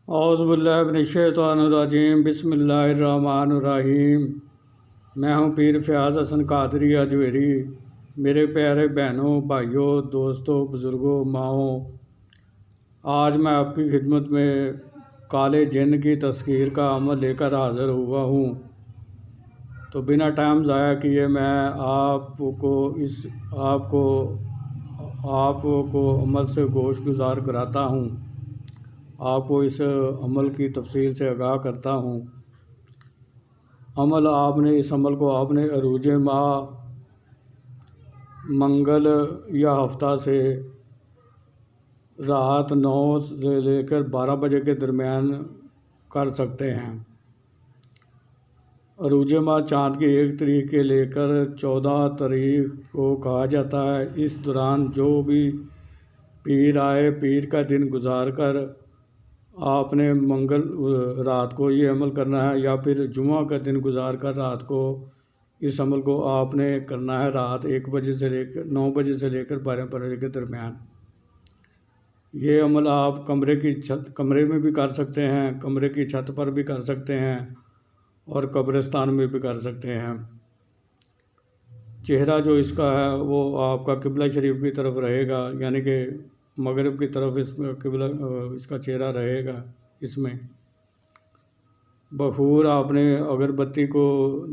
اعوذ باللہ من الشیطان الرجیم، بسم اللہ الرحمن الرحیم۔ میں ہوں پیر فیاض حسن قادری اجویری۔ میرے پیارے بہنوں، بھائیوں، دوستوں، بزرگوں، ماؤں، آج میں آپ کی خدمت میں کالے جن کی تذکیر کا عمل لے کر حاضر ہوا ہوں۔ تو بنا ٹائم ضائع کیے میں آپ کو عمل سے گوش گزار کراتا ہوں، آپ کو اس عمل کی تفصیل سے آگاہ کرتا ہوں۔ اس عمل کو آپ نے عروج ماہ منگل یا ہفتہ سے رات 9 سے لے کر 12 بجے کے درمیان کر سکتے ہیں۔ عروج ماہ چاند کی 1 تاریخ کے لے کر 14 تاریخ کو کہا جاتا ہے۔ اس دوران جو بھی پیر آئے، پیر کا دن گزار کر آپ نے منگل رات کو یہ عمل کرنا ہے، یا پھر جمعہ کا دن گزار کر رات کو اس عمل کو آپ نے کرنا ہے، رات 9 بجے سے لے کر 12 بجے کے درمیان۔ یہ عمل آپ کمرے میں بھی کر سکتے ہیں، کمرے کی چھت پر بھی کر سکتے ہیں، اور قبرستان میں بھی کر سکتے ہیں۔ چہرہ جو اس کا ہے وہ آپ کا قبلہ شریف کی طرف رہے گا، یعنی کہ مغرب کی طرف اس کا چہرہ رہے گا۔ اس میں بخور آپ نے اگربتی کو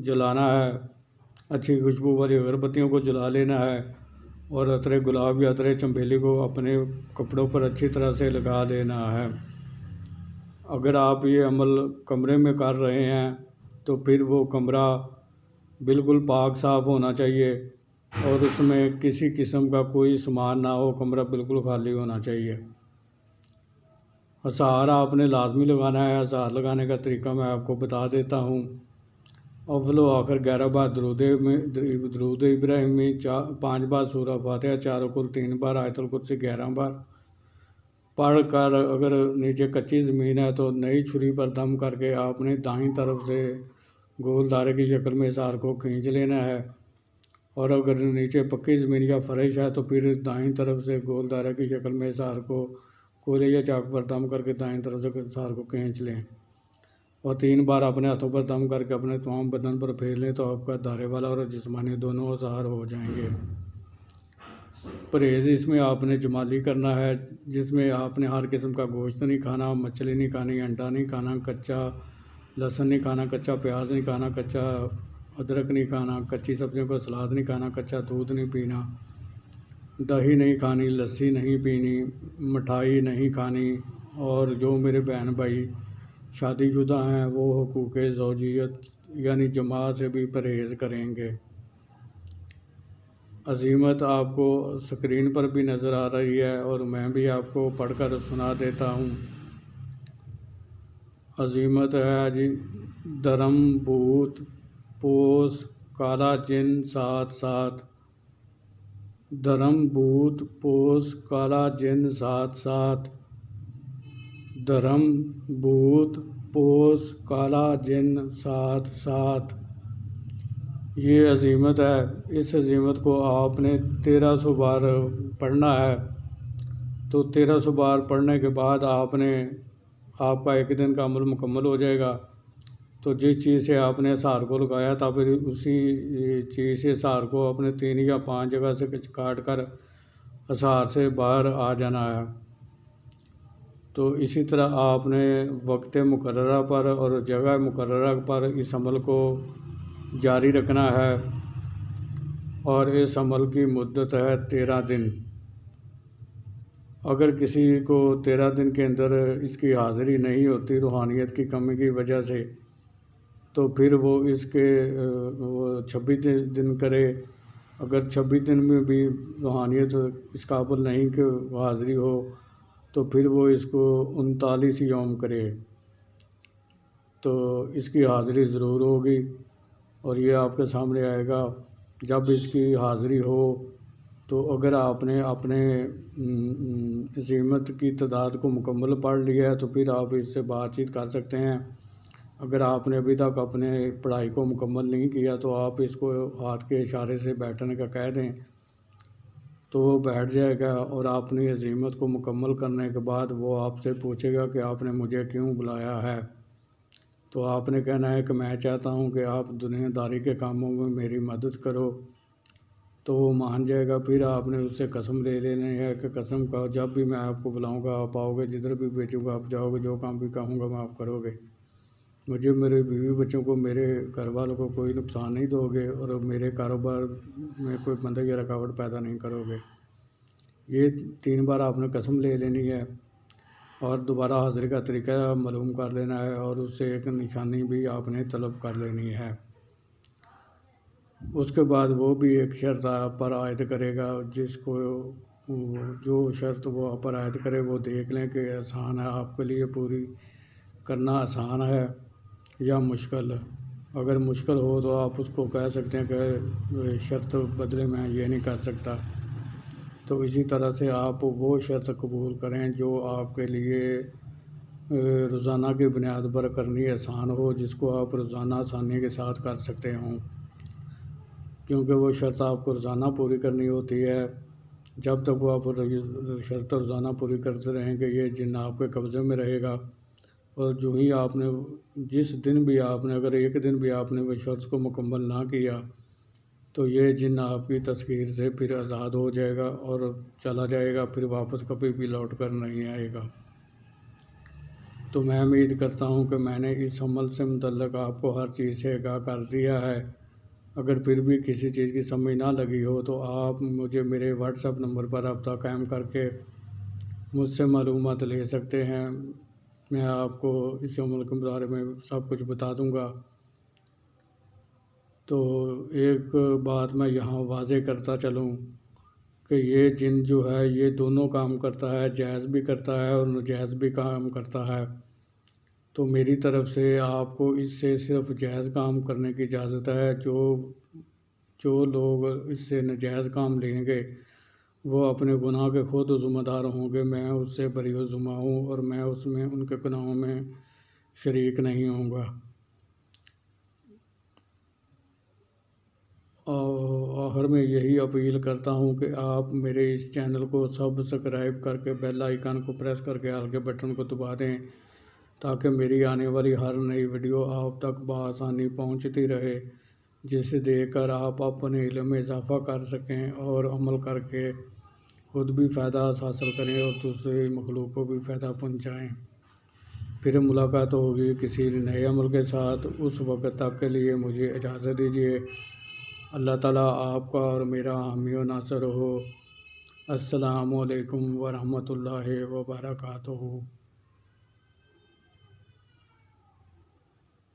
جلانا ہے، اچھی خوشبو والی اگربتیوں کو جلا لینا ہے، اور عطر گلاب یا عطر چنبیلی کو اپنے کپڑوں پر اچھی طرح سے لگا لینا ہے۔ اگر آپ یہ عمل کمرے میں کر رہے ہیں تو پھر وہ کمرہ بالکل پاک صاف ہونا چاہیے، اور اس میں کسی قسم کا کوئی سامان نہ ہو، کمرہ بالکل خالی ہونا چاہیے۔ اسحار آپ نے لازمی لگانا ہے۔ اسحار لگانے کا طریقہ میں آپ کو بتا دیتا ہوں۔ اول و آخر 11 بار درود ابراہیمی، 5 بار سورہ فاتحہ، 4 کل 3 بار، آیت الکرسی 11 بار پڑھ کر، اگر نیچے کچی زمین ہے تو نئی چھری پر دم کر کے آپ نے دائیں طرف سے گول دائرے کی شکل میں اسحار کو کھینچ لینا ہے، اور اگر نیچے پکی زمین یا فرش ہے تو پھر دائیں طرف سے گول دائرے کی شکل میں اسحار کو کولے یا چاک پر دم کر کے دائیں طرف سے اسحار کو کھینچ لیں، اور 3 بار اپنے ہاتھوں پر دم کر کے اپنے تمام بدن پر پھیر لیں، تو آپ کا دائرے والا اور جسمانی دونوں اسحار ہو جائیں گے۔ پرہیز اس میں آپ نے جمالی کرنا ہے، جس میں آپ نے ہر قسم کا گوشت نہیں کھانا، مچھلی نہیں کھانی، انڈا نہیں کھانا، کچا لہسن نہیں کھانا، کچا پیاز نہیں کھانا، کچا ادرک نہیں کھانا، کچی سبزیوں کا سلاد نہیں کھانا، کچا دودھ نہیں پینا، دہی نہیں کھانی، لسی نہیں پینی، مٹھائی نہیں کھانی، اور جو میرے بہن بھائی شادی شدہ ہیں وہ حقوق زوجیت یعنی جماع سے بھی پرہیز کریں گے۔ عزیمت آپ کو سکرین پر بھی نظر آ رہی ہے، اور میں بھی آپ کو پڑھ کر سنا دیتا ہوں۔ عزیمت ہے جی: دھرم بھوت پوس کالا جن سات سات، دھرم بھوت پوس کالا جن سات سات، دھرم بھوت پوس کالا جن سات سات۔ یہ عزیمت ہے۔ اس عزیمت کو آپ نے 1300 بار پڑھنا ہے۔ تو 1300 بار پڑھنے کے بعد آپ کا 1 دن کا عمل مکمل ہو جائے گا۔ تو جس چیز سے آپ نے اسحار کو لگایا تھا، پھر اسی چیز سے اسحار کو اپنے 3 یا 5 جگہ سے کاٹ کر اسحار سے باہر آ جانا ہے۔ تو اسی طرح آپ نے وقت مقررہ پر اور جگہ مقررہ پر اس عمل کو جاری رکھنا ہے، اور اس عمل کی مدت ہے 13 دن۔ اگر کسی کو 13 دن کے اندر اس کی حاضری نہیں ہوتی روحانیت کی کمی کی وجہ سے، تو پھر وہ 26 دن کرے۔ اگر 26 دن میں بھی روحانیت اس قابل نہیں کہ حاضری ہو، تو پھر وہ اس کو 39 یوم کرے، تو اس کی حاضری ضرور ہوگی، اور یہ آپ کے سامنے آئے گا۔ جب اس کی حاضری ہو تو اگر آپ نے اپنے عزیمت کی تعداد کو مکمل پڑھ لیا ہے تو پھر آپ اس سے بات چیت کر سکتے ہیں۔ اگر آپ نے ابھی تک اپنے پڑھائی کو مکمل نہیں کیا تو آپ اس کو ہاتھ کے اشارے سے بیٹھنے کا کہہ دیں، تو وہ بیٹھ جائے گا اور اپنی عزیمت کو مکمل کرنے کے بعد وہ آپ سے پوچھے گا کہ آپ نے مجھے کیوں بلایا ہے۔ تو آپ نے کہنا ہے کہ میں چاہتا ہوں کہ آپ دنیا داری کے کاموں میں میری مدد کرو، تو وہ مان جائے گا۔ پھر آپ نے اس سے قسم لے لینی ہے کہ قسم کا جب بھی میں آپ کو بلاؤں گا آپ آؤ گے، جدھر بھی بھیجوں گا آپ جاؤ گے، جو کام بھی کہوں گا میں آپ کرو گے، مجھے، میرے بیوی بچوں کو، میرے گھر والوں کو کوئی نقصان نہیں دو گے اور میرے کاروبار میں کوئی بندھن یا رکاوٹ پیدا نہیں کرو گے۔ یہ 3 بار آپ نے قسم لے لینی ہے اور دوبارہ حاضری کا طریقہ معلوم کر لینا ہے اور اس سے ایک نشانی بھی آپ نے طلب کر لینی ہے۔ اس کے بعد وہ بھی ایک شرط آپ پر عائد کرے گا، جس کو جو شرط وہ آپ پر عائد کرے وہ دیکھ لیں کہ آسان ہے آپ کے لیے، پوری کرنا آسان ہے یا مشکل۔ اگر مشکل ہو تو آپ اس کو کہہ سکتے ہیں کہ شرط بدلے میں یہ نہیں کر سکتا۔ تو اسی طرح سے آپ وہ شرط قبول کریں جو آپ کے لیے روزانہ کی بنیاد پر کرنی آسان ہو، جس کو آپ روزانہ آسانی کے ساتھ کر سکتے ہوں، کیونکہ وہ شرط آپ کو روزانہ پوری کرنی ہوتی ہے۔ جب تک وہ آپ شرط روزانہ پوری کرتے رہیں گے یہ جن آپ کے قبضے میں رہے گا، اور جو ہی آپ نے جس دن بھی آپ نے اگر ایک دن بھی آپ نے وہ شرط کو مکمل نہ کیا تو یہ جن آپ کی تسخیر سے پھر آزاد ہو جائے گا اور چلا جائے گا، پھر واپس کبھی بھی لوٹ کر نہیں آئے گا۔ تو میں امید کرتا ہوں کہ میں نے اس عمل سے متعلق آپ کو ہر چیز سے آگاہ کر دیا ہے۔ اگر پھر بھی کسی چیز کی سمجھ نہ لگی ہو تو آپ مجھے میرے واٹس ایپ نمبر پر رابطہ قائم کر کے مجھ سے معلومات لے سکتے ہیں۔ میں آپ کو اس عمل کے بارے میں سب کچھ بتا دوں گا۔ تو ایک بات میں یہاں واضح کرتا چلوں کہ یہ جن جو ہے یہ دونوں کام کرتا ہے، جائز بھی کرتا ہے اور ناجائز بھی کام کرتا ہے۔ تو میری طرف سے آپ کو اس سے صرف جائز کام کرنے کی اجازت ہے۔ جو لوگ اس سے ناجائز کام لیں گے وہ اپنے گناہ کے خود ذمہ دار ہوں گے۔ میں اس سے بری ذمہ ہوں اور میں اس میں ان کے گناہوں میں شریک نہیں ہوں گا۔ اور آخر میں یہی اپیل کرتا ہوں کہ آپ میرے اس چینل کو سبسکرائب کر کے بیل آئیکن کو پریس کر کے آل کے بٹن کو دبا دیں، تاکہ میری آنے والی ہر نئی ویڈیو آپ تک بآسانی پہنچتی رہے، جسے دیکھ کر آپ اپنے علم میں اضافہ کر سکیں اور عمل کر کے خود بھی فائدہ حاصل کریں اور دوسرے مخلوق کو بھی فائدہ پہنچائیں۔ پھر ملاقات ہوگی کسی نئے عمل کے ساتھ، اس وقت تک کے لیے مجھے اجازت دیجیے۔ اللہ تعالیٰ آپ کا اور میرا حامی و ناصر ہو۔ السلام علیکم ورحمۃ اللہ وبرکاتہ۔